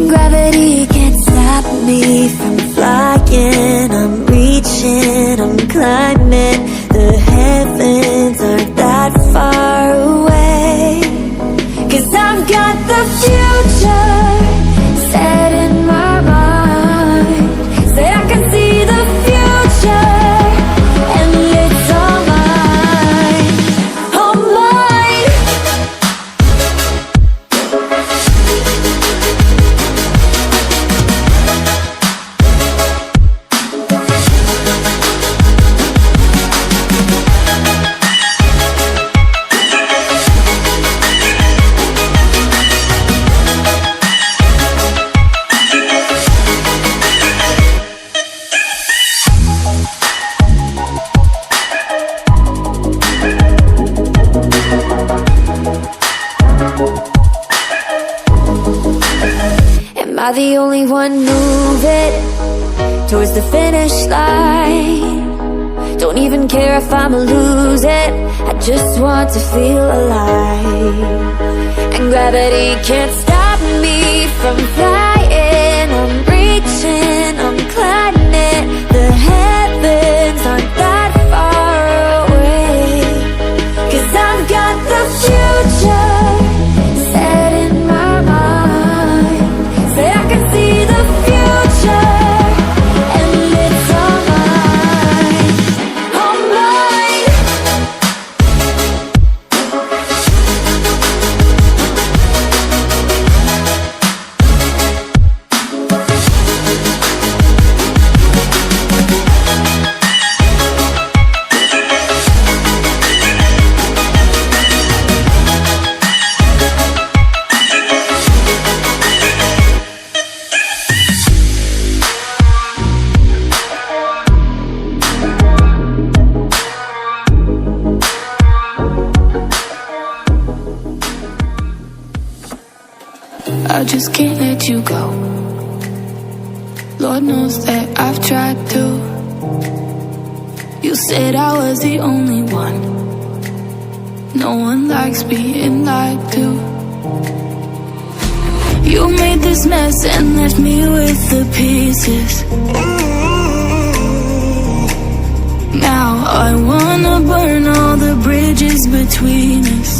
Gravity can't stop me from flying. I'm reaching, I'm climbing. The heavens aren't that far away. 'Cause I've got the future set in my mind. Say I can see the future, and it's all mine, all mine. Am I the only one moving towards the finish line? Don't even care if I'ma lose it, I just want to feel alive. And gravity can't stop me from flying. I'm reaching, I'm climbing. The heavens aren't that far away. 'Cause I've got the future set in my mind. Say I can see the future, and it's all mine, all mine. I just can't let you go. Lord knows that I've tried to. You said I was the only one. No one likes being lied to. You made this mess and left me with the pieces. Now I wanna burn all the bridges between us.